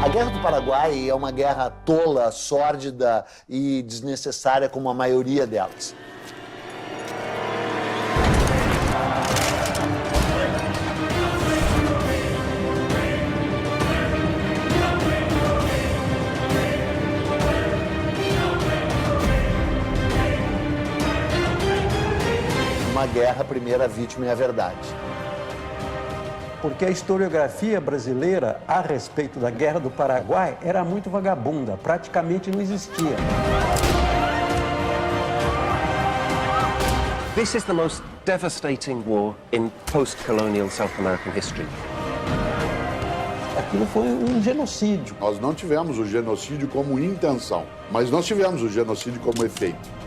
A Guerra do Paraguai é uma guerra tola, sórdida e desnecessária como a maioria delas. Uma guerra, a primeira vítima é a verdade. Porque a historiografia brasileira a respeito da Guerra do Paraguai era muito vagabunda, praticamente não existia. This is the most devastating war in post-colonial South American history. Aquilo foi um genocídio. Nós não tivemos o genocídio como intenção, mas nós tivemos o genocídio como efeito.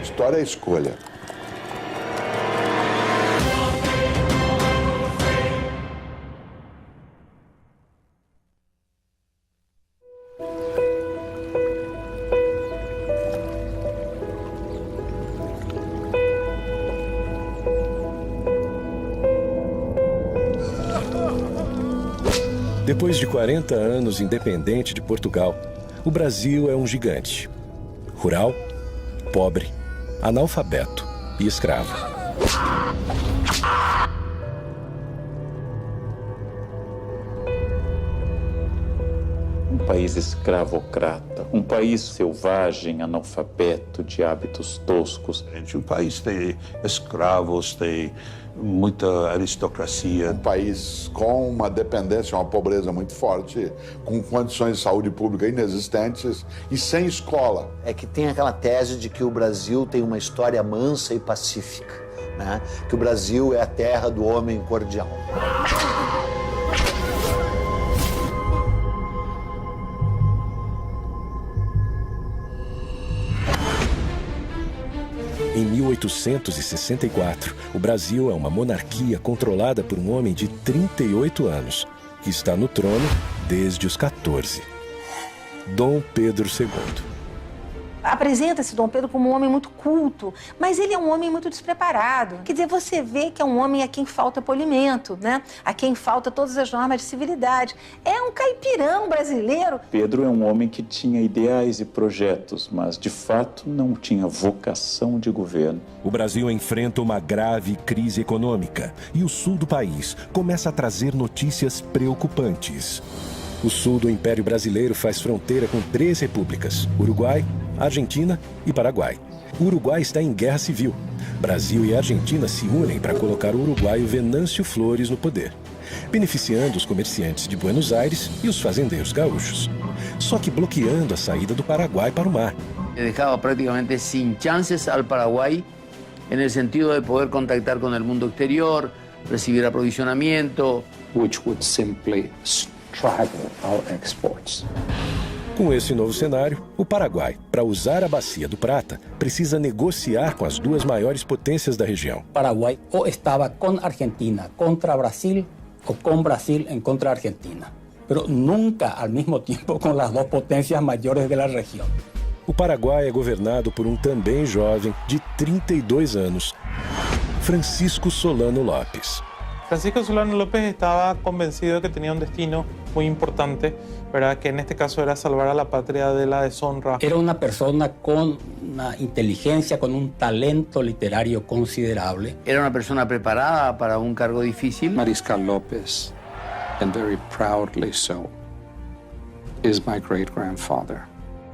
História é escolha. Depois de 40 anos independente de Portugal, o Brasil é um gigante. Rural, pobre, analfabeto e escravo. Um país escravocrata, um país selvagem, analfabeto, de hábitos toscos. O país tem escravos, tem muita aristocracia. Um país com uma dependência, uma pobreza muito forte, com condições de saúde pública inexistentes e sem escola. É que tem aquela tese de que o Brasil tem uma história mansa e pacífica, né? Que o Brasil é a terra do homem cordial. Em 1864, o Brasil é uma monarquia controlada por um homem de 38 anos, que está no trono desde os 14. Dom Pedro II. Apresenta-se Dom Pedro como um homem muito culto, mas ele é um homem muito despreparado. Quer dizer, você vê que é um homem a quem falta polimento, né? A quem falta todas as normas de civilidade. É um caipirão brasileiro. Pedro é um homem que tinha ideais e projetos, mas de fato não tinha vocação de governo. O Brasil enfrenta uma grave crise econômica e o sul do país começa a trazer notícias preocupantes. O sul do Império Brasileiro faz fronteira com 3 repúblicas: Uruguai, Argentina e Paraguai. O Uruguai está em guerra civil. Brasil e Argentina se unem para colocar o uruguaio Venâncio Flores no poder, beneficiando os comerciantes de Buenos Aires e os fazendeiros gaúchos, só que bloqueando a saída do Paraguai para o mar. Dejaba prácticamente sin chances al Paraguay en el sentido de poder contactar con el mundo exterior, recibir aprovisionamiento, Which would simply straggle our exports. Com esse novo cenário, o Paraguai, para usar a Bacia do Prata, precisa negociar com as 2 maiores potências da região. Paraguay o estaba con Argentina contra Brasil o con Brasil en contra Argentina, pero nunca al mismo tiempo con las 2 potencias mayores de la región. O Paraguai é governado por um também jovem de 32 anos, Francisco Solano Lopes. Francisco Solano López estaba convencido de que tenía un destino muy importante, ¿verdad? Que en este caso era salvar a la patria de la deshonra. Era una persona con una inteligencia, con un talento literario considerable. era una persona preparada para un cargo difícil. Mariscal López, and very proudly so, is my great-grandfather.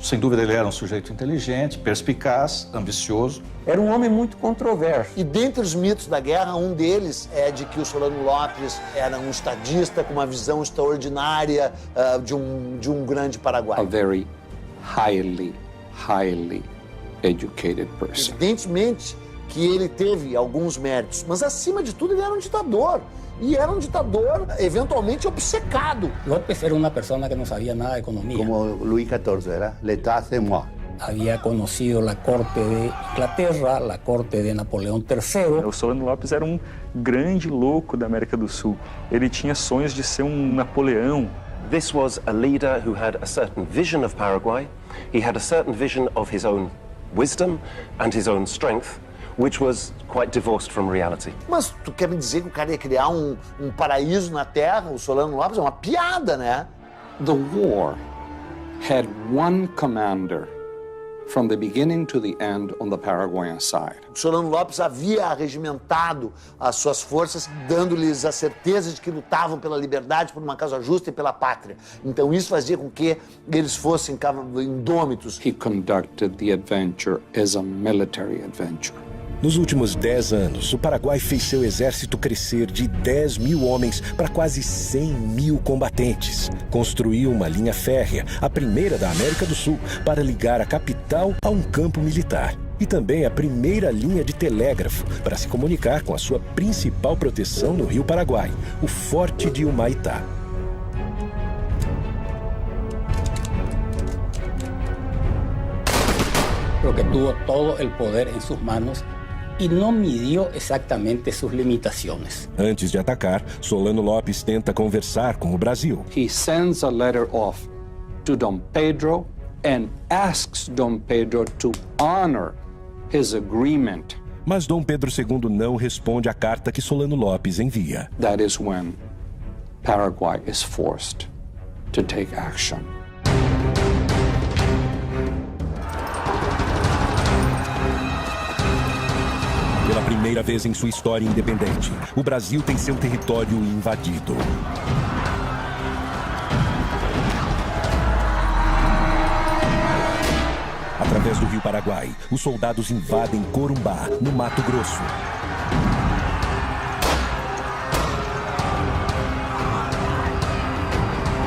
Sem dúvida, ele era um sujeito inteligente, perspicaz, ambicioso. Era um homem muito controverso. E dentre os mitos da guerra, um deles é de que o Solano Lopes era um estadista com uma visão extraordinária de um grande Paraguai. A very highly educated person. Evidentemente que ele teve alguns méritos, mas acima de tudo ele era um ditador. E era um ditador eventualmente obcecado. López era una persona que no sabía nada de economía. Como Luis XIV, era l'état c'est moi. Había conocido la corte de Inglaterra, la corte de Napoleão III. O Solano Lopes era um grande louco da América do Sul. Ele tinha sonhos de ser um Napoleão. This was a leader who had a certain vision of Paraguai. He had a certain vision of his own wisdom and his own strength, which was quite divorced from reality. Mas tu quer me dizer que o cara ia criar um paraíso na Terra, o Solano Lopes? É uma piada, né? The war had one commander from the beginning to the end on the Paraguayan side. O Solano Lopes havia arregimentado as suas forças, dando-lhes a certeza de que lutavam pela liberdade, por uma causa justa e pela pátria. Então isso fazia com que eles fossem indômitos. He conducted the adventure as a military adventure. Nos últimos 10 anos, o Paraguai fez seu exército crescer de 10 mil homens para quase 100 mil combatentes. Construiu uma linha férrea, a primeira da América do Sul, para ligar a capital a um campo militar. E também a primeira linha de telégrafo para se comunicar com a sua principal proteção no Rio Paraguai, o Forte de Humaitá. Porque tuvo todo el poder en sus manos y no midió exactamente sus limitaciones. Antes de atacar, Solano Lopes tenta conversar com o Brasil. He sends a letter off to Dom Pedro and asks Dom Pedro to honor his agreement. Mas Dom Pedro II não responde à carta que Solano Lopes envia. That is when Paraguay is forced to take action. Pela primeira vez em sua história independente, o Brasil tem seu território invadido. Através do Rio Paraguai, os soldados invadem Corumbá, no Mato Grosso.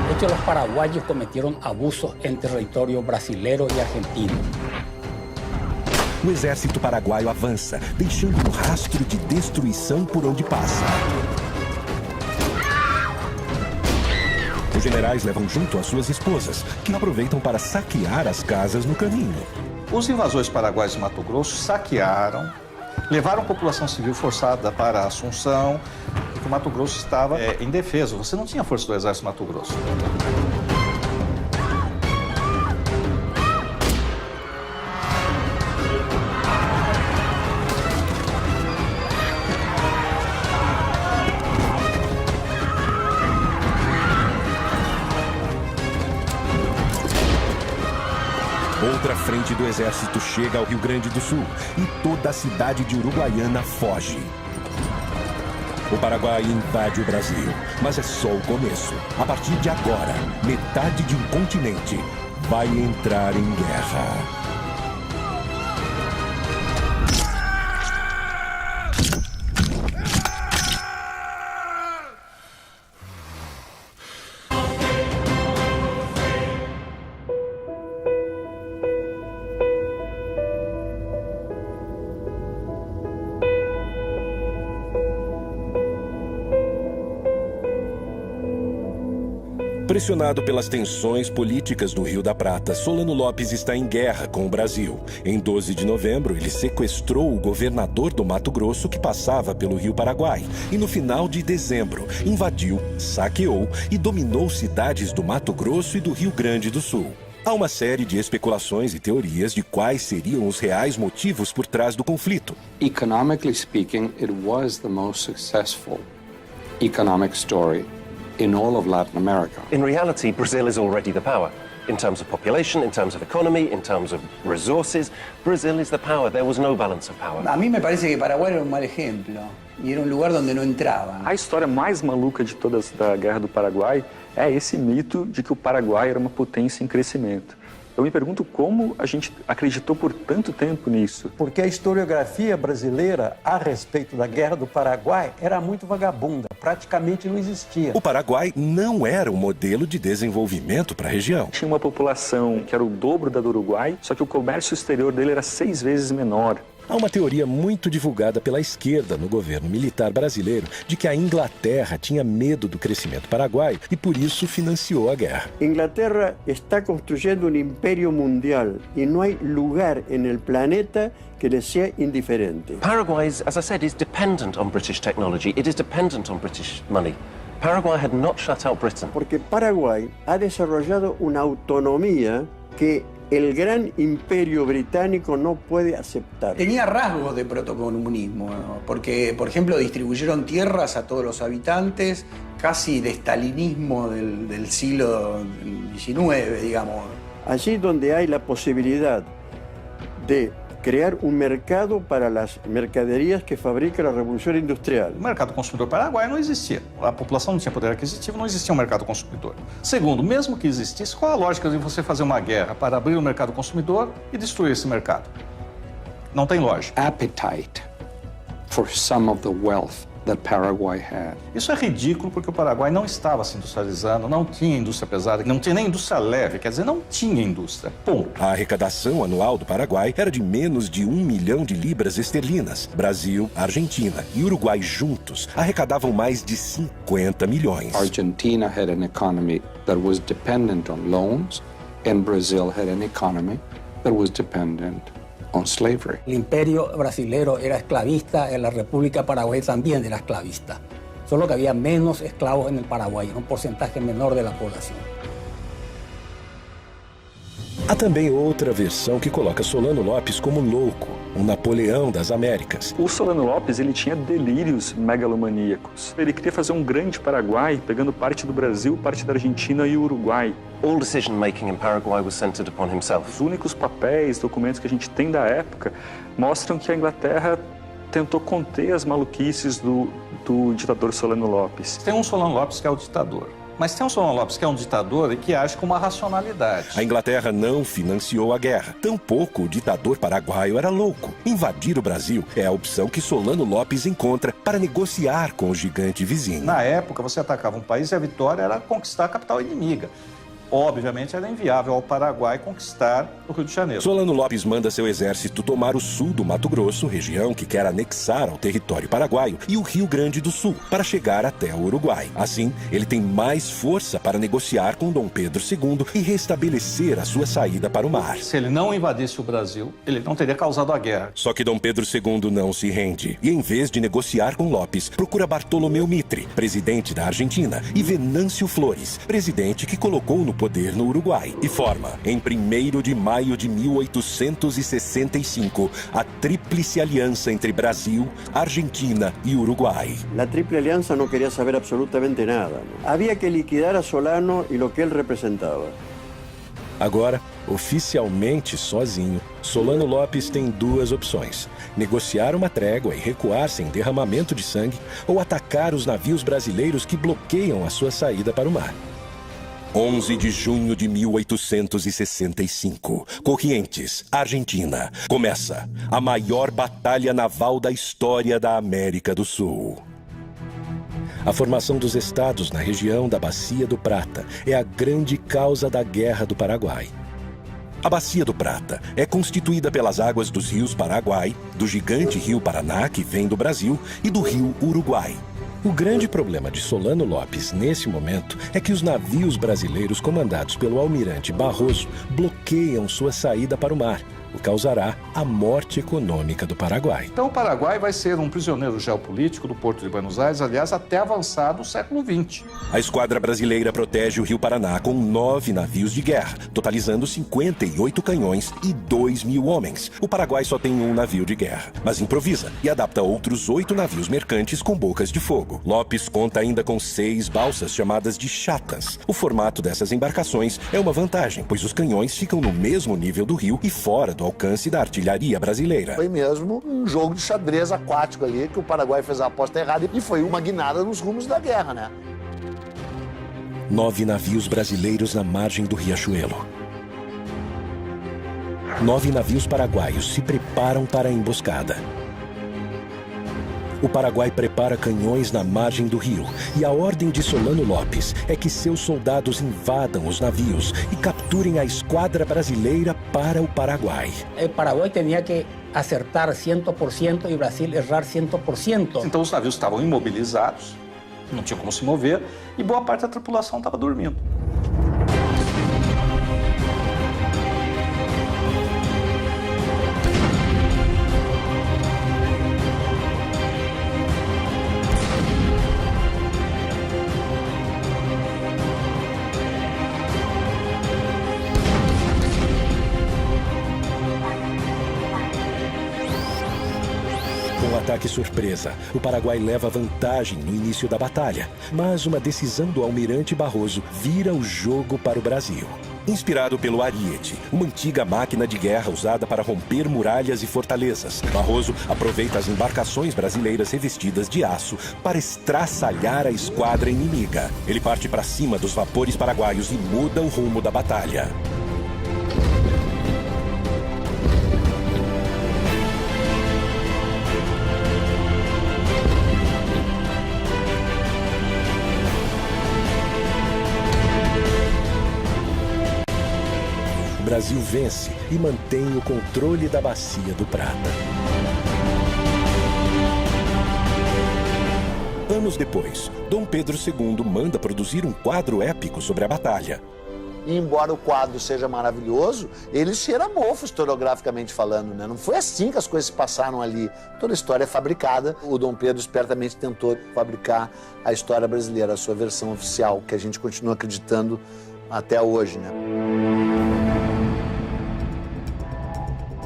De hecho, los paraguayos cometieron abusos en territorio brasilero y argentino. O exército paraguaio avança, deixando um rastro de destruição por onde passa. Os generais levam junto as suas esposas, que aproveitam para saquear as casas no caminho. Os invasores paraguaios de Mato Grosso saquearam, levaram população civil forçada para Assunção, porque o Mato Grosso estava indefeso. Você não tinha força do exército Mato Grosso. Outra frente do exército chega ao Rio Grande do Sul e toda a cidade de Uruguaiana foge. O Paraguai invade o Brasil, mas é só o começo. A partir de agora, metade de um continente vai entrar em guerra. Pressionado pelas tensões políticas do Rio da Prata, Solano Lopes está em guerra com o Brasil. Em 12 de novembro, ele sequestrou o governador do Mato Grosso que passava pelo Rio Paraguai. E no final de dezembro, invadiu, saqueou e dominou cidades do Mato Grosso e do Rio Grande do Sul. Há uma série de especulações e teorias de quais seriam os reais motivos por trás do conflito. Economically speaking, it was the most successful economic story in all of Latin America. In reality, Brazil is already the power. In terms of population, in terms of economy, in terms of resources, Brazil is the power. There was no balance of power. A mí me parece que Paraguay era un mal ejemplo y era un lugar donde no entraba. A história mais maluca de todas da Guerra do Paraguai é esse mito de que o Paraguai era uma potência em crescimento. Eu me pergunto como a gente acreditou por tanto tempo nisso. Porque a historiografia brasileira a respeito da Guerra do Paraguai era muito vagabunda, praticamente não existia. O Paraguai não era um modelo de desenvolvimento para a região. Tinha uma população que era o dobro da do Uruguai, só que o comércio exterior dele era 6 vezes menor. Há uma teoria muito divulgada pela esquerda no governo militar brasileiro de que a Inglaterra tinha medo do crescimento paraguaio e por isso financiou a guerra. Inglaterra está construyendo un imperio mundial y no hay lugar en el planeta que le sea indiferente. Paraguay, as I said, is dependent on British technology. It is dependent on British money. Paraguay had not shut out Britain. Porque Paraguay ha desarrollado una autonomía que el gran imperio británico no puede aceptar. Tenía rasgos de protocomunismo, ¿no? Porque, por ejemplo, distribuyeron tierras a todos los habitantes, casi de estalinismo del siglo XIX, digamos. Allí donde hay la posibilidad de crear un mercado para las mercaderías que fabrica la Revolución Industrial. O mercado consumidor paraguaio não existia. A população não tinha poder aquisitivo, não existia um mercado consumidor. Segundo, mesmo que existisse, qual a lógica de você fazer uma guerra para abrir o mercado consumidor e destruir esse mercado? Não tem lógica. Appetite for some of the wealth that Paraguay had. Isso é ridículo porque o Paraguai não estava se industrializando, não tinha indústria pesada, não tinha nem indústria leve, quer dizer, não tinha indústria. Ponto. A arrecadação anual do Paraguai era de menos de 1 milhão de libras esterlinas. Brasil, Argentina e Uruguai juntos arrecadavam mais de 50 milhões. Argentina had an economy that was dependent on loans, and Brazil had an economy that was dependent on slavery. El imperio brasilero era esclavista, en la República Paraguay también era esclavista. Solo que había menos esclavos en el Paraguay, un porcentaje menor de la población. Há também outra versão que coloca Solano Lopes como louco, um Napoleão das Américas. O Solano Lopes, ele tinha delírios megalomaníacos. Ele queria fazer um grande Paraguai, pegando parte do Brasil, parte da Argentina e o Uruguai. All decision-making in Paraguay was centered upon himself. Os únicos papéis, documentos que a gente tem da época mostram que a Inglaterra tentou conter as maluquices do ditador Solano Lopes. Tem um Solano Lopes que é o ditador. Mas tem um Solano Lopes que é um ditador e que age com uma racionalidade. A Inglaterra não financiou a guerra. Tampouco o ditador paraguaio era louco. Invadir o Brasil é a opção que Solano Lopes encontra para negociar com o gigante vizinho. Na época, você atacava um país e a vitória era conquistar a capital inimiga. Obviamente, era inviável ao Paraguai conquistar o Rio de Janeiro. Solano Lopes manda seu exército tomar o sul do Mato Grosso, região que quer anexar ao território paraguaio, e o Rio Grande do Sul, para chegar até o Uruguai. Assim, ele tem mais força para negociar com Dom Pedro II e restabelecer a sua saída para o mar. Se ele não invadisse o Brasil, ele não teria causado a guerra. Só que Dom Pedro II não se rende e, em vez de negociar com Lopes, procura Bartolomeu Mitre, presidente da Argentina, e Venâncio Flores, presidente que colocou no poder no Uruguai, e forma, em 1º de maio de 1865, a Tríplice Aliança entre Brasil, Argentina e Uruguai. La Triple Alianza no quería saber absolutamente nada, ¿no? Había que liquidar a Solano y lo que él representaba. Agora, oficialmente sozinho, Solano Lopes tem duas opções: negociar uma trégua e recuar sem derramamento de sangue, ou atacar os navios brasileiros que bloqueiam a sua saída para o mar. 11 de junho de 1865, Corrientes, Argentina. Começa a maior batalha naval da história da América do Sul. A formação dos estados na região da Bacia do Prata é a grande causa da Guerra do Paraguai. A Bacia do Prata é constituída pelas águas dos rios Paraguai, do gigante rio Paraná, que vem do Brasil, e do rio Uruguai. O grande problema de Solano Lopes nesse momento é que os navios brasileiros comandados pelo almirante Barroso bloqueiam sua saída para o mar, o que causará a morte econômica do Paraguai. Então o Paraguai vai ser um prisioneiro geopolítico do Porto de Buenos Aires, aliás, até avançado o século XX. A esquadra brasileira protege o Rio Paraná com 9 navios de guerra, totalizando 58 canhões e 2.000 homens. O Paraguai só tem um navio de guerra, mas improvisa e adapta outros 8 navios mercantes com bocas de fogo. Lopes conta ainda com 6 balsas chamadas de chatas. O formato dessas embarcações é uma vantagem, pois os canhões ficam no mesmo nível do rio e fora do alcance da artilharia brasileira. Foi mesmo um jogo de xadrez aquático ali, que o Paraguai fez a aposta errada e foi uma guinada nos rumos da guerra, né? 9 navios brasileiros na margem do Riachuelo. 9 navios paraguaios se preparam para a emboscada. O Paraguai prepara canhões na margem do rio e a ordem de Solano Lopes é que seus soldados invadam os navios e capturem a esquadra brasileira para o Paraguai. O Paraguai tinha que acertar 100% e o Brasil errar 100%. Então os navios estavam imobilizados, não tinham como se mover e boa parte da tripulação estava dormindo. Num ataque surpresa, o Paraguai leva vantagem no início da batalha, mas uma decisão do almirante Barroso vira o jogo para o Brasil. Inspirado pelo Ariete, uma antiga máquina de guerra usada para romper muralhas e fortalezas, Barroso aproveita as embarcações brasileiras revestidas de aço para estraçalhar a esquadra inimiga. Ele parte para cima dos vapores paraguaios e muda o rumo da batalha. O Brasil vence e mantém o controle da Bacia do Prata. Anos depois, Dom Pedro II manda produzir um quadro épico sobre a batalha. E embora o quadro seja maravilhoso, ele cheira mofo historiograficamente falando, né? Não foi assim que as coisas se passaram ali. Toda a história é fabricada. O Dom Pedro espertamente tentou fabricar a história brasileira, a sua versão oficial, que a gente continua acreditando até hoje, né?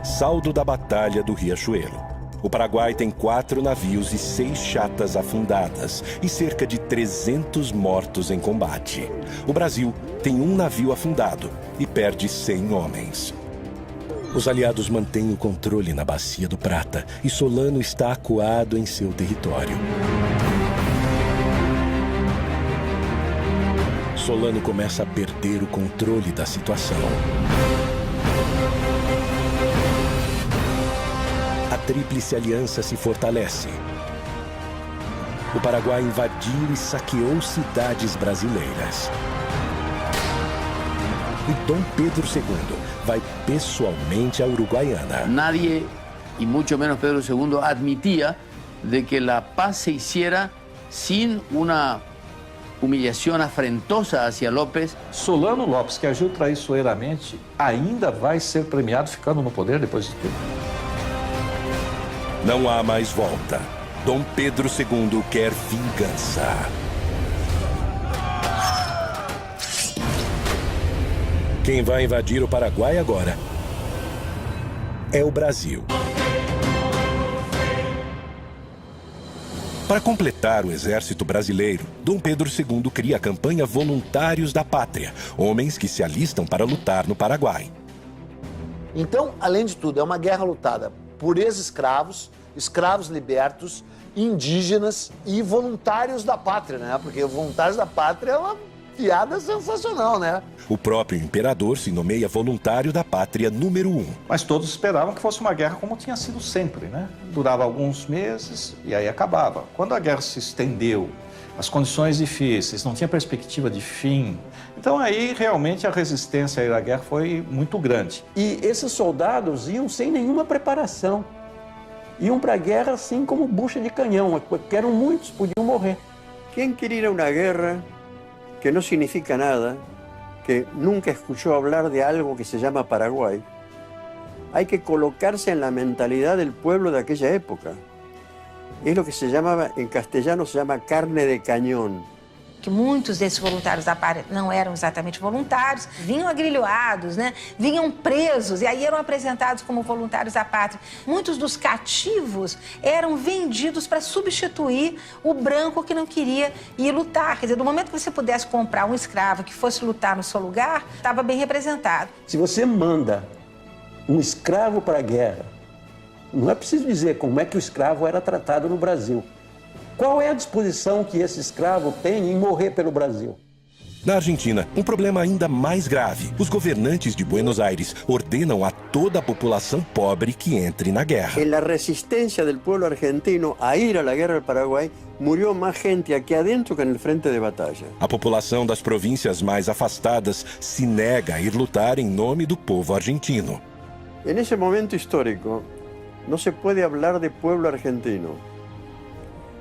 Saldo da Batalha do Riachuelo. O Paraguai tem 4 navios e 6 chatas afundadas e cerca de 300 mortos em combate. O Brasil tem 1 navio afundado e perde 100 homens. Os aliados mantêm o controle na Bacia do Prata e Solano está acuado em seu território. Solano começa a perder o controle da situação. A Tríplice Aliança se fortalece. O Paraguai invadiu e saqueou cidades brasileiras. E Dom Pedro II vai pessoalmente à Uruguaiana. Nadie, y mucho menos Pedro II, admitía de que la paz se hiciera sin una humillación afrentosa hacia López. Solano Lopes, que agiu traiçoeiramente, ainda vai ser premiado ficando no poder depois de tudo. Não há mais volta. Dom Pedro II quer vingança. Quem vai invadir o Paraguai agora é o Brasil. Para completar o exército brasileiro, Dom Pedro II cria a campanha Voluntários da Pátria, homens que se alistam para lutar no Paraguai. Então, além de tudo, é uma guerra lutada por ex-escravos, escravos libertos, indígenas e voluntários da pátria, né? Porque voluntários da pátria é uma piada sensacional, né? O próprio imperador se nomeia voluntário da pátria número 1. Mas todos esperavam que fosse uma guerra como tinha sido sempre, né? Durava alguns meses e aí acabava. Quando a guerra se estendeu, as condições difíceis, não tinha perspectiva de fim. Então aí realmente a resistência à guerra foi muito grande. E esses soldados iam sem nenhuma preparação. Iam para a guerra assim como bucha de canhão, porque eram muitos, podiam morrer. Quem quer ir a uma guerra que não significa nada, que nunca escuchó hablar de algo que se llama Paraguay, hay que colocarse en la mentalidad del pueblo de aquella época. Es lo que se llamaba, en castellano se llama carne de cañón. Que muitos desses voluntários da pátria não eram exatamente voluntários, vinham agrilhoados, né? Vinham presos e aí eram apresentados como voluntários da pátria. Muitos dos cativos eram vendidos para substituir o branco que não queria ir lutar. Quer dizer, do momento que você pudesse comprar um escravo que fosse lutar no seu lugar, estava bem representado. Se você manda um escravo para a guerra, não é preciso dizer como é que o escravo era tratado no Brasil. Qual é a disposição que esse escravo tem em morrer pelo Brasil? Na Argentina, um problema ainda mais grave. Os governantes de Buenos Aires ordenam a toda a população pobre que entre na guerra. En la resistencia del pueblo argentino a ir a la guerra del Paraguay, murió más gente aquí adentro que en el frente de batalla. A população das províncias mais afastadas se nega a ir lutar em nome do povo argentino. En ese momento histórico, no se puede hablar de pueblo argentino.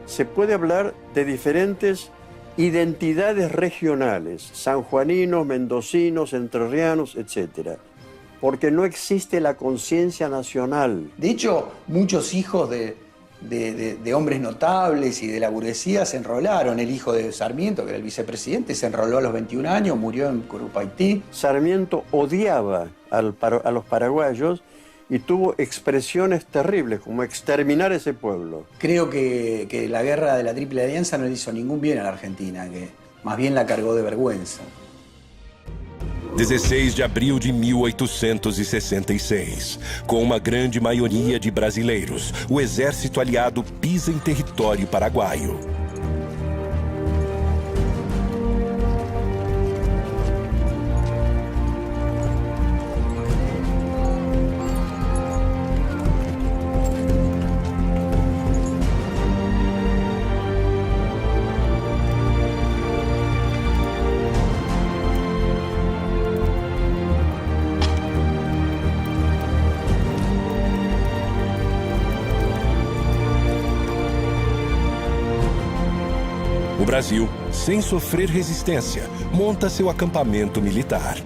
Se puede hablar de diferentes identidades regionales, sanjuaninos, mendocinos, entrerrianos, etc. Porque no existe la conciencia nacional. De hecho, muchos hijos de hombres notables y de la burguesía se enrolaron. El hijo de Sarmiento, que era el vicepresidente, se enroló a los 21 años, murió en Curupaití. Sarmiento odiaba a los paraguayos y tuvo expresiones terribles, como exterminar ese pueblo. Creo que la guerra de la Triple Alianza no le hizo ningún bien a la Argentina, que más bien la cargó de vergüenza. 16 de abril de 1866. Com uma grande maioria de brasileiros, o exército aliado pisa em território paraguaio. O Brasil, sem sofrer resistência, monta seu acampamento militar.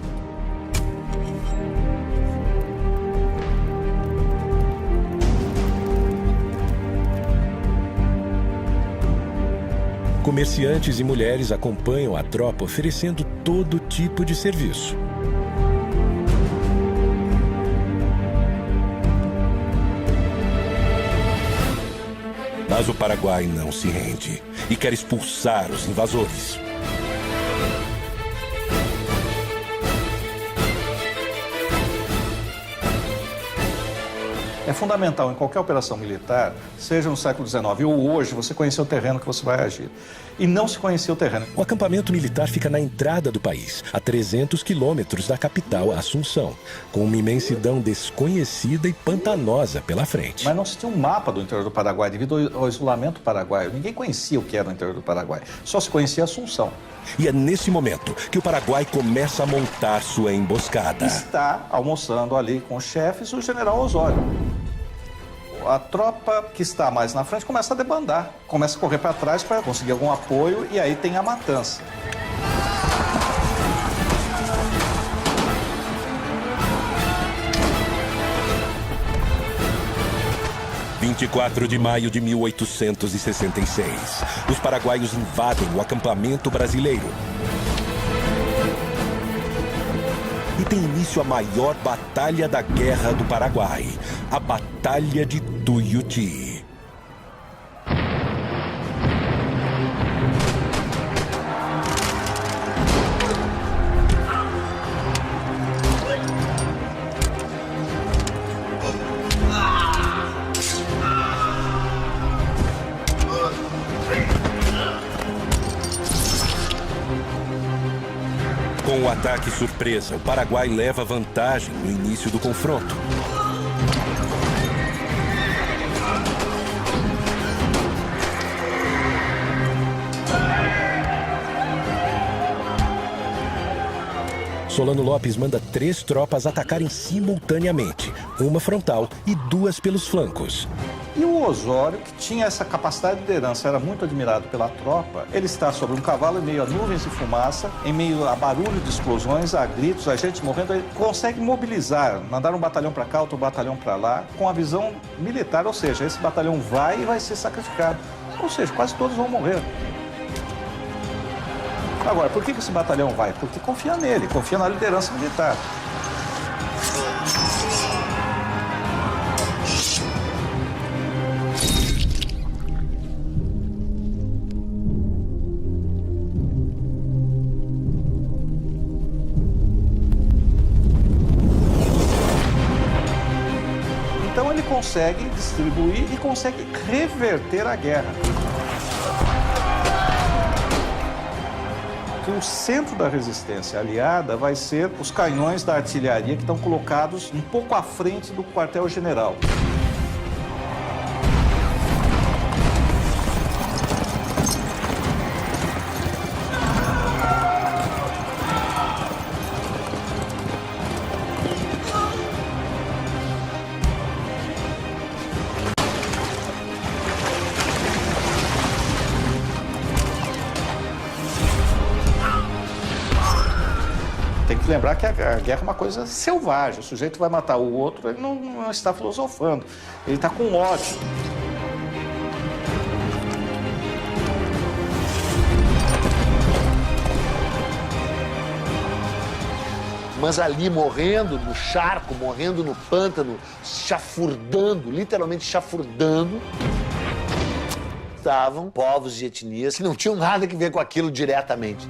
Comerciantes e mulheres acompanham a tropa oferecendo todo tipo de serviço. Mas o Paraguai não se rende e quer expulsar os invasores. É fundamental em qualquer operação militar, seja no século XIX ou hoje, você conhecer o terreno que você vai agir. E não se conhecia o terreno. O acampamento militar fica na entrada do país, a 300 quilômetros da capital, Assunção, com uma imensidão desconhecida e pantanosa pela frente. Mas não se tinha um mapa do interior do Paraguai, devido ao isolamento paraguaio. Ninguém conhecia o que era o interior do Paraguai, só se conhecia Assunção. E é nesse momento que o Paraguai começa a montar sua emboscada. Está almoçando ali com os chefes o general Osório. A tropa que está mais na frente começa a debandar, começa a correr para trás para conseguir algum apoio e aí tem a matança. Em 24 de maio de 1866, os paraguaios invadem o acampamento brasileiro. E tem início a maior batalha da Guerra do Paraguai, a Batalha de Tuiuti. Com o ataque surpresa, o Paraguai leva vantagem no início do confronto. Solano Lopes manda 3 tropas atacarem simultaneamente, uma frontal e 2 pelos flancos. E o Osório, que tinha essa capacidade de liderança, era muito admirado pela tropa. Ele está sobre um cavalo em meio a nuvens de fumaça, em meio a barulho de explosões, a gritos, a gente morrendo. Ele consegue mobilizar, mandar um batalhão para cá, outro batalhão para lá, com a visão militar, ou seja, esse batalhão vai e vai ser sacrificado. Ou seja, quase todos vão morrer. Agora, por que esse batalhão vai? Porque confia nele, confia na liderança militar. Então ele consegue distribuir e consegue reverter a guerra. Que o centro da resistência aliada vai ser os canhões da artilharia que estão colocados um pouco à frente do quartel-general. Tem que lembrar que a guerra é uma coisa selvagem. O sujeito vai matar o outro, ele não está filosofando. Ele está com ódio. mas ali morrendo no charco, morrendo no pântano, chafurdando, literalmente chafurdando, estavam povos e etnias que não tinham nada a ver com aquilo diretamente.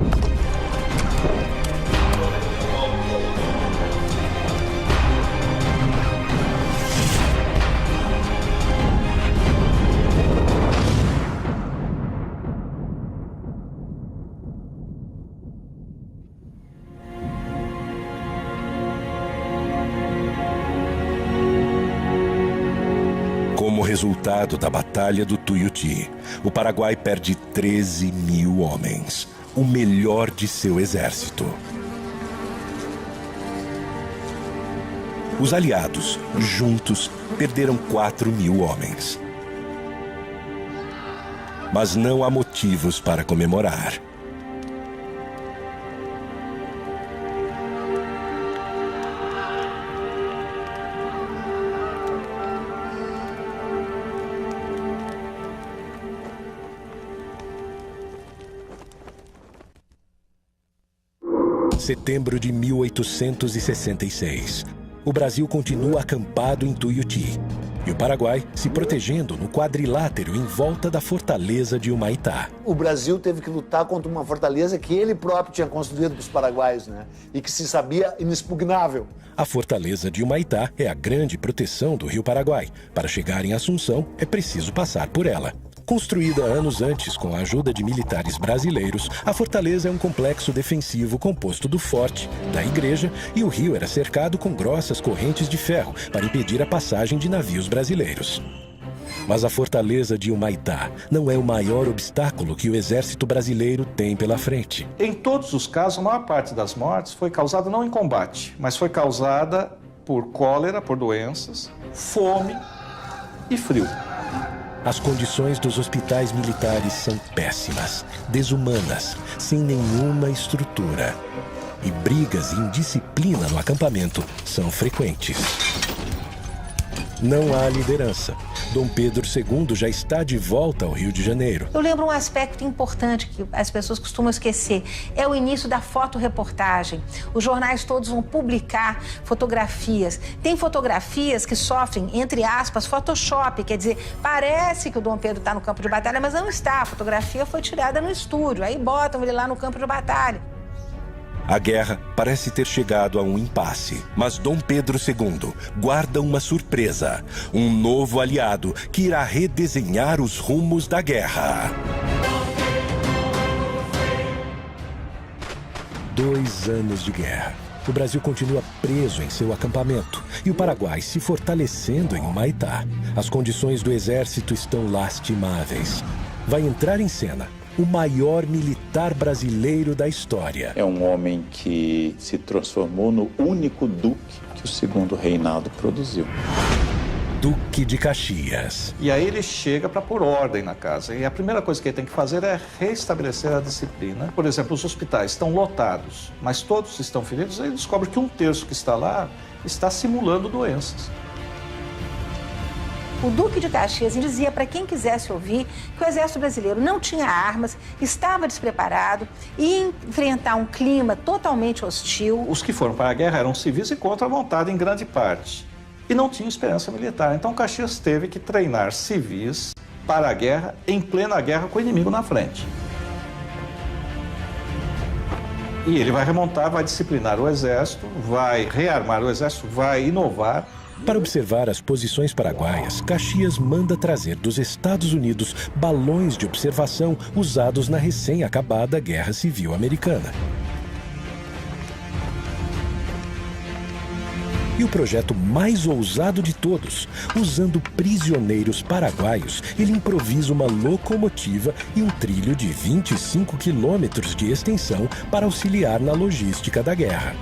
Como resultado da Batalha do Tuiuti, o Paraguai perde 13 mil homens, o melhor de seu exército. Os aliados, juntos, perderam 4 mil homens. Mas não há motivos para comemorar. Setembro de 1866. O Brasil continua acampado em Tuiuti e o Paraguai se protegendo no quadrilátero em volta da fortaleza de Humaitá. O Brasil teve que lutar contra uma fortaleza que ele próprio tinha construído para os paraguaios, né? E que se sabia inexpugnável. A fortaleza de Humaitá é a grande proteção do Rio Paraguai. Para chegar em Assunção, é preciso passar por ela. Construída anos antes com a ajuda de militares brasileiros, a fortaleza é um complexo defensivo composto do forte, da igreja, e o rio era cercado com grossas correntes de ferro para impedir a passagem de navios brasileiros. Mas a fortaleza de Humaitá não é o maior obstáculo que o exército brasileiro tem pela frente. Em todos os casos, a maior parte das mortes foi causada não em combate, mas foi causada por cólera, por doenças, fome e frio. As condições dos hospitais militares são péssimas, desumanas, sem nenhuma estrutura. E brigas e indisciplina no acampamento são frequentes. Não há liderança. Dom Pedro II já está de volta ao Rio de Janeiro. Eu lembro um aspecto importante que as pessoas costumam esquecer. É o início da fotoreportagem. Os jornais todos vão publicar fotografias. Tem fotografias que sofrem, entre aspas, Photoshop. Quer dizer, parece que o Dom Pedro está no campo de batalha, mas não está. A fotografia foi tirada no estúdio. Aí botam ele lá no campo de batalha. A guerra parece ter chegado a um impasse, mas Dom Pedro II guarda uma surpresa, um novo aliado que irá redesenhar os rumos da guerra. 2 anos de guerra. O Brasil continua preso em seu acampamento e o Paraguai se fortalecendo em Humaitá. As condições do exército estão lastimáveis. Vai entrar em cena o maior militar brasileiro da história. É um homem que se transformou no único duque que o segundo reinado produziu. Duque de Caxias. E aí ele chega para pôr ordem na casa. E a primeira coisa que ele tem que fazer é restabelecer a disciplina. Por exemplo, os hospitais estão lotados, mas todos estão feridos. Aí ele descobre que 1/3 que está lá está simulando doenças. O Duque de Caxias dizia para quem quisesse ouvir que o exército brasileiro não tinha armas, estava despreparado, ia enfrentar um clima totalmente hostil. Os que foram para a guerra eram civis e contra a vontade em grande parte. E não tinham experiência militar. Então Caxias teve que treinar civis para a guerra, em plena guerra com o inimigo na frente. E ele vai remontar, vai disciplinar o exército, vai rearmar o exército, vai inovar. Para observar as posições paraguaias, Caxias manda trazer dos Estados Unidos balões de observação usados na recém-acabada Guerra Civil Americana. E o projeto mais ousado de todos, usando prisioneiros paraguaios, ele improvisa uma locomotiva e um trilho de 25 quilômetros de extensão para auxiliar na logística da guerra.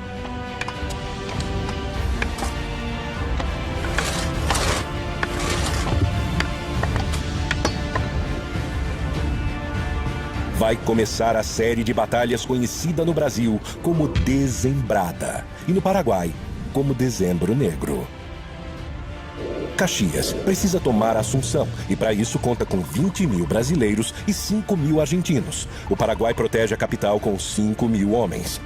Vai começar a série de batalhas conhecida no Brasil como Dezembrada e no Paraguai como Dezembro Negro. Caxias precisa tomar Assunção e para isso conta com 20 mil brasileiros e 5 mil argentinos. O Paraguai protege a capital com 5 mil homens.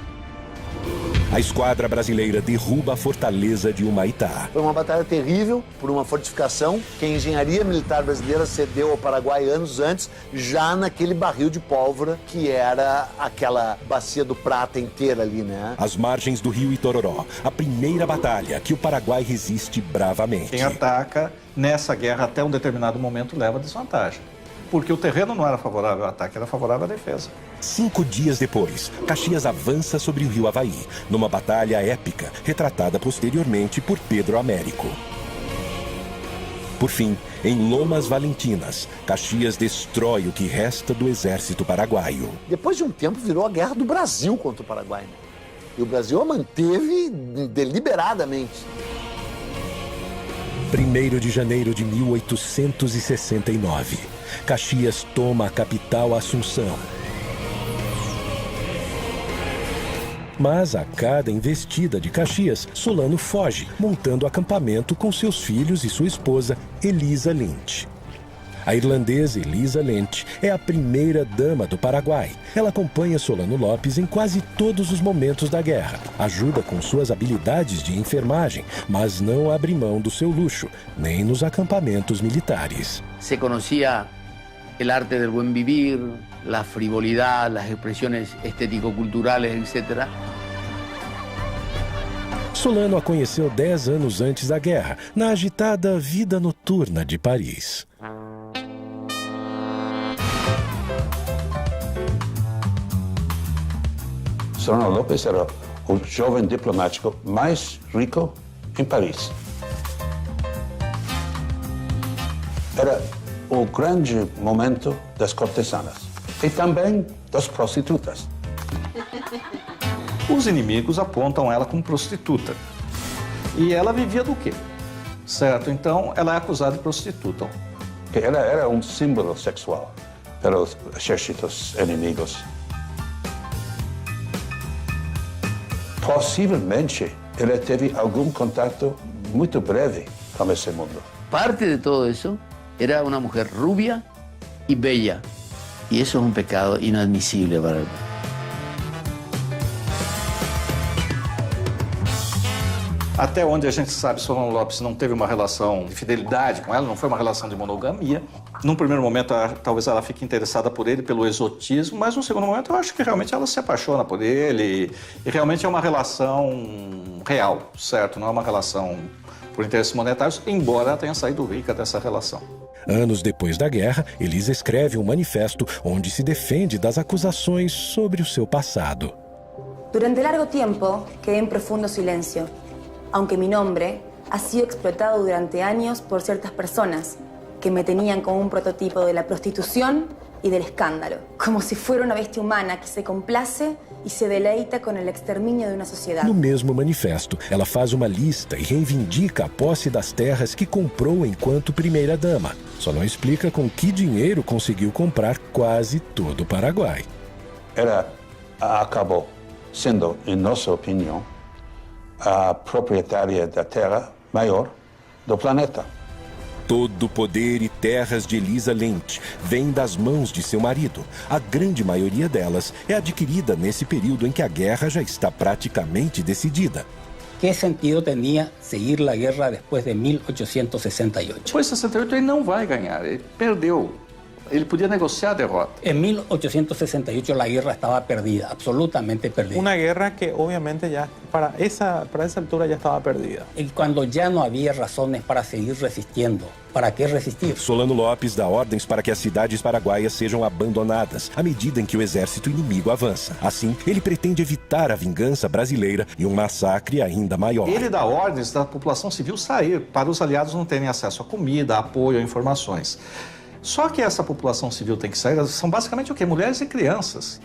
A esquadra brasileira derruba a fortaleza de Humaitá. Foi uma batalha terrível por uma fortificação que a engenharia militar brasileira cedeu ao Paraguai anos antes, já naquele barril de pólvora que era aquela bacia do Prata inteira ali, né? Às margens do rio Itororó, a primeira batalha que o Paraguai resiste bravamente. Quem ataca nessa guerra até um determinado momento leva desvantagem. Porque o terreno não era favorável ao ataque, era favorável à defesa. 5 dias depois, Caxias avança sobre o rio Havaí, numa batalha épica, retratada posteriormente por Pedro Américo. Por fim, em Lomas Valentinas, Caxias destrói o que resta do exército paraguaio. Depois de um tempo, virou a guerra do Brasil contra o Paraguai, né? E o Brasil a manteve deliberadamente. 1º de janeiro de 1869, Caxias toma a capital Assunção. Mas a cada investida de Caxias, Solano foge, montando acampamento com seus filhos e sua esposa, Elisa Lynch. A irlandesa Elisa Lynch é a primeira dama do Paraguai. Ela acompanha Solano Lopes em quase todos os momentos da guerra. Ajuda com suas habilidades de enfermagem, mas não abre mão do seu luxo, nem nos acampamentos militares. Se conhecia o arte do buen vivir, a frivolidade, as expressões estético-culturais, etc. Solano a conheceu 10 anos antes da guerra, na agitada vida noturna de Paris. Solano Lopes era o jovem diplomático mais rico em Paris. Era o grande momento das cortesanas e também das prostitutas. Os inimigos apontam ela como prostituta. E ela vivia do quê? Certo? Então, ela é acusada de prostituta. Ela era um símbolo sexual para os exércitos inimigos. Possivelmente, ela teve algum contato muito breve com esse mundo. Parte de todo isso era uma mulher rubia e bella. E isso é um pecado inadmissível para ela. Até onde a gente sabe, Solano Lopes não teve uma relação de fidelidade com ela, não foi uma relação de monogamia. Num primeiro momento, talvez ela fique interessada por ele, pelo exotismo, mas no segundo momento eu acho que realmente ela se apaixona por ele e realmente é uma relação real, certo? Não é uma relação por interesses monetários, embora ela tenha saído rica dessa relação. Anos depois da guerra, Elisa escreve um manifesto onde se defende das acusações sobre o seu passado. Durante largo tempo, quedé en profundo silencio, aunque mi nombre ha sido explotado durante años por ciertas personas que me tenían como un prototipo de la prostitución y del escándalo, como si fuera una bestia humana que se complace e se deleita com o extermínio de uma sociedade. No mesmo manifesto, ela faz uma lista e reivindica a posse das terras que comprou enquanto primeira-dama. Só não explica com que dinheiro conseguiu comprar quase todo o Paraguai. Ela acabou sendo, em nossa opinião, a proprietária da terra maior do planeta. Todo o poder e terras de Elisa Lynch vem das mãos de seu marido. A grande maioria delas é adquirida nesse período em que a guerra já está praticamente decidida. Que sentido tinha seguir a guerra depois de 1868? Depois de 68 ele não vai ganhar, ele perdeu. Ele podia negociar a derrota. En 1868 la guerra estaba perdida, absolutamente perdida. Una guerra que obviamente ya para esa altura ya estaba perdida. Y cuando ya no había razones para seguir resistiendo, ¿para qué resistir? Solano Lopes dá ordens para que as cidades paraguaias sejam abandonadas à medida em que o exército inimigo avança. Assim, ele pretende evitar a vingança brasileira e um massacre ainda maior. Ele dá ordens da população civil sair, para os aliados não terem acesso a comida, a apoio, a informações. Só que essa população civil tem que sair, são basicamente o quê? Mulheres e crianças.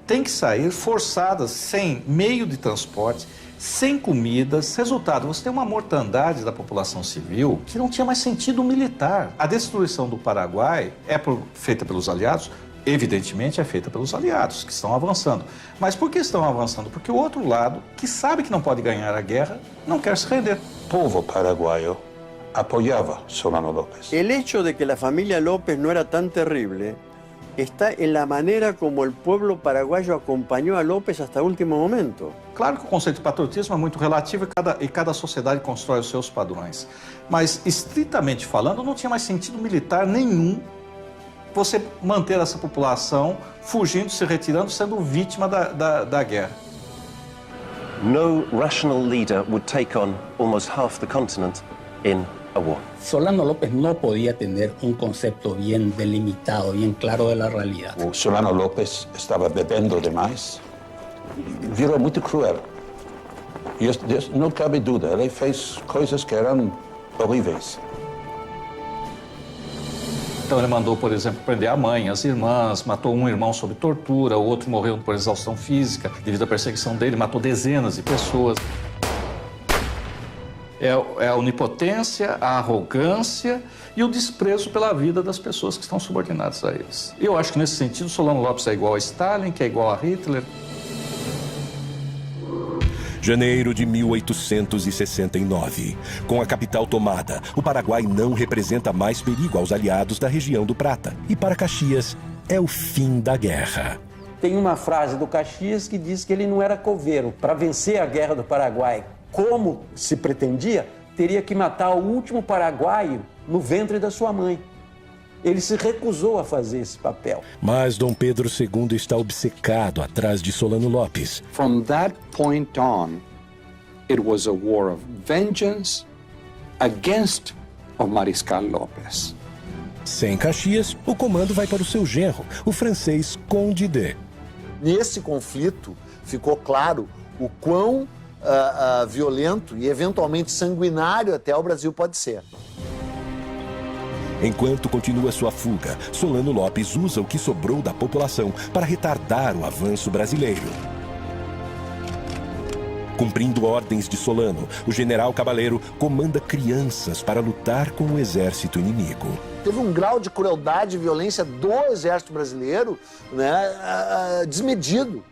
Tem que sair forçadas, sem meio de transporte, sem comidas. Resultado, você tem uma mortandade da população civil que não tinha mais sentido militar. A destruição do Paraguai é feita pelos aliados? Evidentemente é feita pelos aliados, que estão avançando. Mas por que estão avançando? Porque o outro lado, que sabe que não pode ganhar a guerra, não quer se render. O povo paraguaio apoyaba Solano López. El hecho de que la familia López no era tan terrible está en la manera como el pueblo paraguayo acompañó a López hasta el último momento. Claro que o conceito de patriotismo é muito relativo e cada sociedade constrói os seus padrões. Mas, estritamente falando, não tinha mais sentido militar nenhum você manter essa população fugindo, se retirando, sendo vítima da guerra. No rational leader would take on almost half the continent in a war. Solano López no podía tener un concepto bien delimitado, bien claro de la realidad. O Solano López estava bebendo demais, virou muito cruel. E não cabe dúvida, ele fez coisas que eram horríveis. Então ele mandou, por exemplo, prender a mãe, as irmãs, matou um irmão sob tortura, o outro morreu por exaustão física devido à perseguição dele, matou dezenas de pessoas. É a onipotência, a arrogância e o desprezo pela vida das pessoas que estão subordinadas a eles. Eu acho que nesse sentido Solano Lopes é igual a Stalin, que é igual a Hitler. Janeiro de 1869. Com a capital tomada, o Paraguai não representa mais perigo aos aliados da região do Prata. E para Caxias, é o fim da guerra. Tem uma frase do Caxias que diz que ele não era coveiro. Para vencer a guerra do Paraguai, como se pretendia, teria que matar o último paraguaio no ventre da sua mãe. Ele se recusou a fazer esse papel. Mas Dom Pedro II está obcecado atrás de Solano Lopes. From that point on, it was a war of vengeance against o Mariscal López. Sem Caxias, o comando vai para o seu genro, o francês Conde D. Nesse conflito, ficou claro o quão violento e eventualmente sanguinário até o Brasil pode ser. Enquanto continua sua fuga, Solano Lopes usa o que sobrou da população para retardar o avanço brasileiro. Cumprindo ordens de Solano, o general Cabaleiro comanda crianças para lutar com o exército inimigo. Teve um grau de crueldade e violência do exército brasileiro, né, desmedido.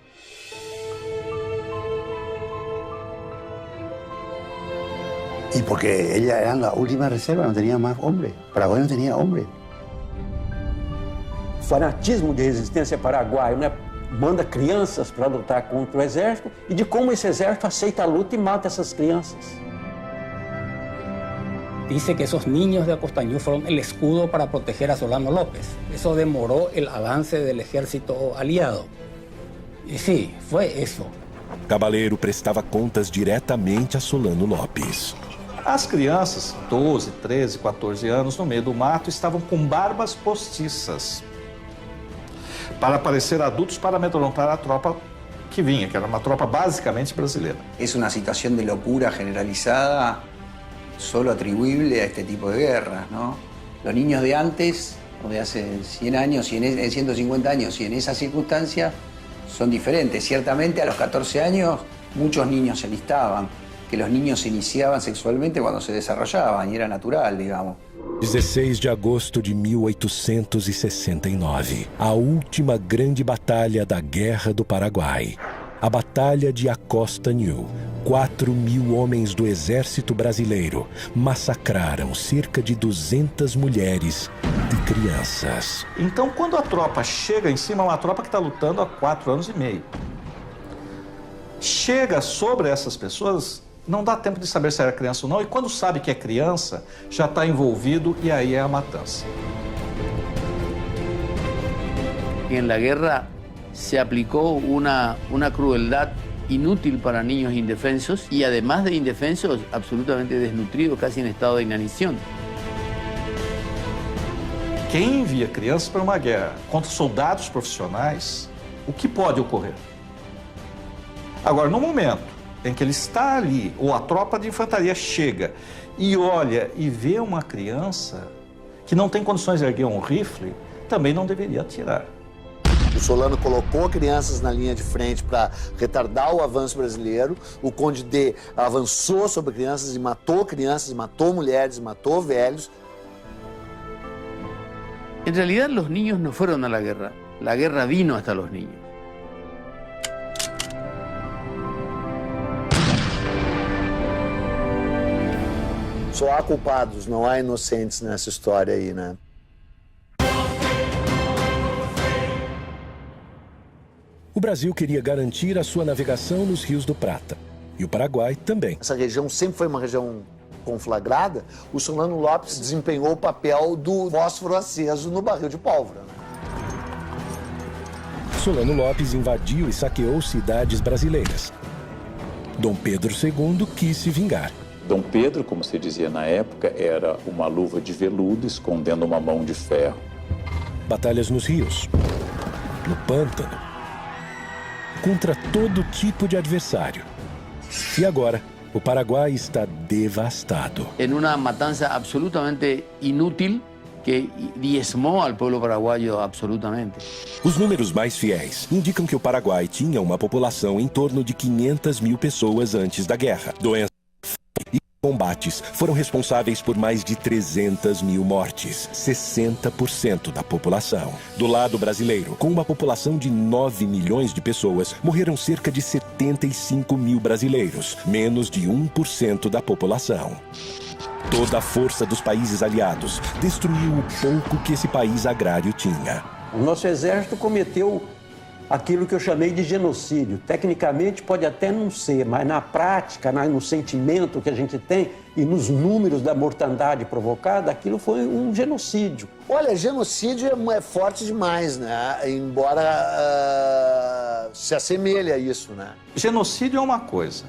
Y porque ella era la última reserva, no tenía más hombre. Paraguay no tenía hombre. Fanatismo de resistência paraguaio, né? Manda crianças para lutar contra o exército e de como esse exército aceita a luta e mata essas crianças. Dice que esos niños de Acostañú fueron el escudo para proteger a Solano López. Eso demoró el avance del ejército aliado. Y sí, fue eso. Cabaleiro prestava contas diretamente a Solano Lopes. As crianças, 12, 13, 14 anos, no meio do mato, estavam com barbas postiças para parecer adultos para amedrontar a tropa que vinha, que era uma tropa basicamente brasileira. Es una situación de locura generalizada solo atribuible a este tipo de guerras, ¿no? Los niños de antes, o de hace 100 años, 150 años, y en esas circunstancias son diferentes. Ciertamente a los 14 años muchos niños se alistaban, que los niños se iniciaban sexualmente cuando se desarrollaban, y era natural, digamos. 16 de agosto de 1869, a última grande batalha da Guerra do Paraguai. A Batalha de Acostañú. 4.000 homens do exército brasileiro massacraram cerca de 200 mulheres e crianças. Então, quando a tropa chega em cima, é uma tropa que está lutando há 4 anos e meio. Chega sobre essas pessoas, não dá tempo de saber se era criança ou não, e quando sabe que é criança, já está envolvido e aí é a matança. En la guerra se aplicó una crueldad inútil para niños indefensos y además de indefensos, absolutamente desnutridos, casi en estado de inanición. Quem envia crianças para uma guerra contra soldados profissionais, o que pode ocorrer? Agora, no momento em que ele está ali, ou a tropa de infantaria chega e olha e vê uma criança que não tem condições de erguer um rifle, também não deveria atirar. O Solano colocou crianças na linha de frente para retardar o avanço brasileiro. O Conde D avançou sobre crianças, matou mulheres, matou velhos. En realidad los niños no fueron a la guerra vino hasta los niños. Só há culpados, não há inocentes nessa história aí, né? Brasil queria garantir a sua navegação nos rios do Prata. E o Paraguai também. Essa região sempre foi uma região conflagrada. O Solano Lopes desempenhou o papel do fósforo aceso no barril de pólvora. Solano Lopes invadiu e saqueou cidades brasileiras. Dom Pedro II quis se vingar. Dom Pedro, como se dizia na época, era uma luva de veludo escondendo uma mão de ferro. Batalhas nos rios, no pântano, contra todo tipo de adversário. E agora, o Paraguai está devastado. En una matanza absolutamente inútil que diezmó al pueblo paraguayo absolutamente. Os números mais fiéis indicam que o Paraguai tinha uma população em torno de 500 mil pessoas antes da guerra. Doenças e combates foram responsáveis por mais de 300 mil mortes, 60% da população. Do lado brasileiro, com uma população de 9 milhões de pessoas, morreram cerca de 75 mil brasileiros, menos de 1% da população. Toda a força dos países aliados destruiu o pouco que esse país agrário tinha. O nosso exército cometeu aquilo que eu chamei de genocídio. Tecnicamente pode até não ser, mas na prática, no sentimento que a gente tem e nos números da mortandade provocada, aquilo foi um genocídio. Olha, genocídio é forte demais, né? Embora se assemelhe a isso, né? Genocídio é uma coisa,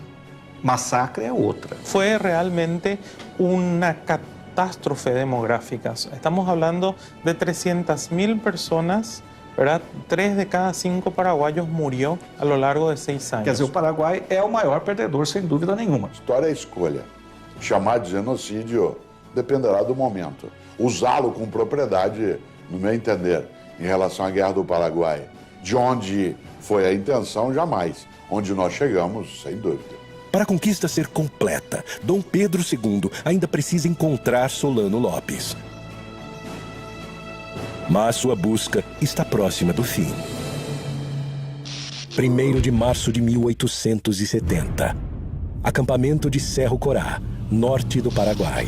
massacre é outra. Fue realmente una catástrofe demográfica. Estamos hablando de 300.000 personas, ¿verdad? 3 de cada 5 paraguaios murió a lo largo de 6 anos. Quer dizer, o Paraguai é o maior perdedor, sem dúvida nenhuma. História é escolha. Chamar de genocídio dependerá do momento. Usá-lo com propriedade, no meu entender, em relação à Guerra do Paraguai. De onde foi a intenção, jamais. Onde nós chegamos, sem dúvida. Para a conquista ser completa, Dom Pedro II ainda precisa encontrar Solano Lopes. Mas sua busca está próxima do fim. 1º de março de 1870. Acampamento de Cerro Corá, norte do Paraguai.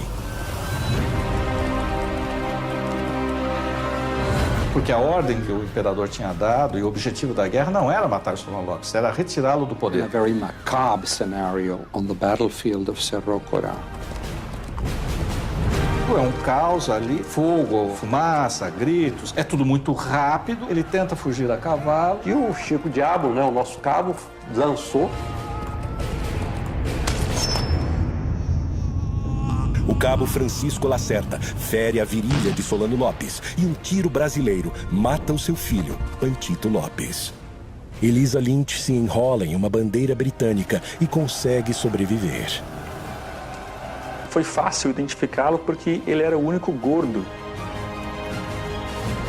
Porque a ordem que o imperador tinha dado e o objetivo da guerra não era matar o Solano Lopes, era retirá-lo do poder. In a very macabre scenario on the battlefield of Cerro Corá. É um caos ali, fogo, fumaça, gritos, é tudo muito rápido. Ele tenta fugir a cavalo. E o Chico Diabo, o nosso cabo, lançou. O cabo Francisco Lacerda fere a virilha de Solano Lopes e um tiro brasileiro mata o seu filho, Pantito Lopes. Elisa Lynch se enrola em uma bandeira britânica e consegue sobreviver. Foi fácil identificá-lo porque ele era o único gordo.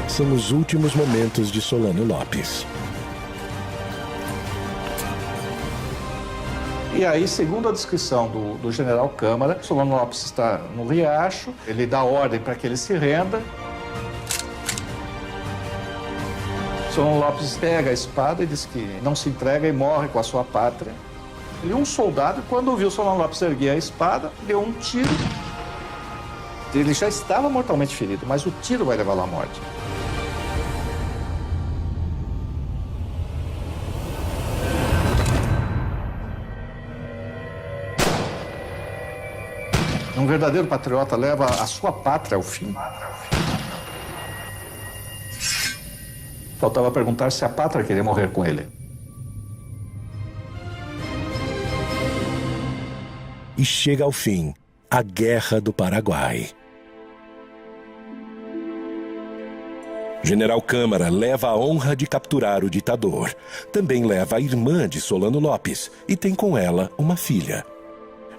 São os últimos momentos de Solano Lopes. E aí, segundo a descrição do general Câmara, Solano Lopes está no riacho, ele dá ordem para que ele se renda. Solano Lopes pega a espada e diz que não se entrega e morre com a sua pátria. E um soldado, quando viu Solano Lopes erguer a espada, deu um tiro. Ele já estava mortalmente ferido, mas o tiro vai levá-lo à morte. Um verdadeiro patriota leva a sua pátria ao fim. Faltava perguntar se a pátria queria morrer com ele. E chega ao fim a Guerra do Paraguai. General Câmara leva a honra de capturar o ditador. Também leva a irmã de Solano Lopes e tem com ela uma filha.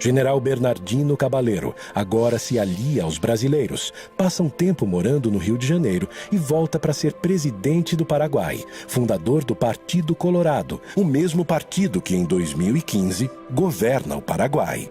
General Bernardino Cabaleiro agora se alia aos brasileiros, passa um tempo morando no Rio de Janeiro e volta para ser presidente do Paraguai, fundador do Partido Colorado, o mesmo partido que em 2015 governa o Paraguai.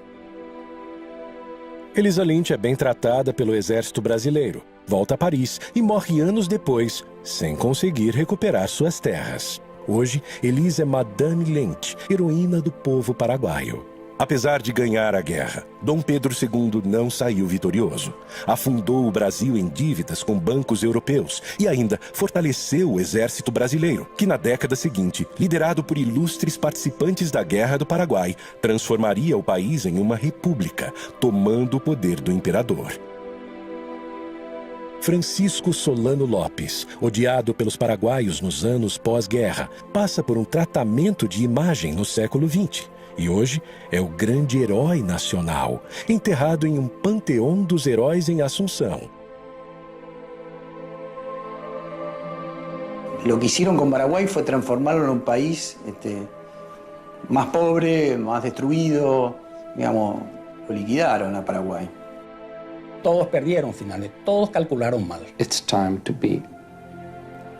Elisa Lynch é bem tratada pelo exército brasileiro, volta a Paris e morre anos depois, sem conseguir recuperar suas terras. Hoje, Elisa é Madame Lynch, heroína do povo paraguaio. Apesar de ganhar a guerra, Dom Pedro II não saiu vitorioso. Afundou o Brasil em dívidas com bancos europeus e ainda fortaleceu o exército brasileiro, que na década seguinte, liderado por ilustres participantes da Guerra do Paraguai, transformaria o país em uma república, tomando o poder do imperador. Francisco Solano Lopes, odiado pelos paraguaios nos anos pós-guerra, passa por um tratamento de imagem no século XX. E hoje é o grande herói nacional, enterrado em um panteão dos heróis em Assunção. Lo que hicieron con Paraguay fue transformarlo en un país más pobre, más destruido, digamos, lo liquidaron a Paraguay. Todos perdieron finalmente, todos calcularon mal. It's time to be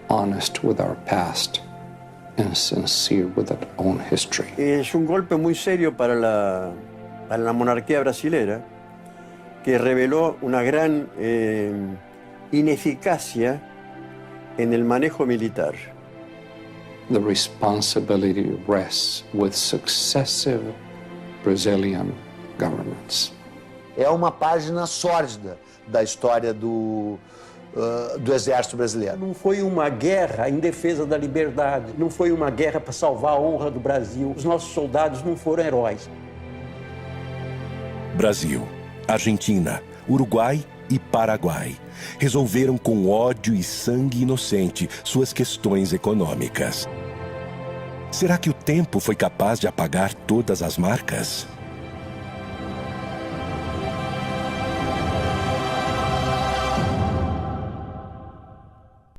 honest with our past and sincere with our own history. Es un golpe muy serio para la monarquía brasilera, que reveló una gran ineficacia en el manejo militar. The responsibility rests with successive Brazilian governments. É uma página sórdida da história do Exército Brasileiro. Não foi uma guerra em defesa da liberdade, não foi uma guerra para salvar a honra do Brasil. Os nossos soldados não foram heróis. Brasil, Argentina, Uruguai e Paraguai resolveram com ódio e sangue inocente suas questões econômicas. Será que o tempo foi capaz de apagar todas as marcas?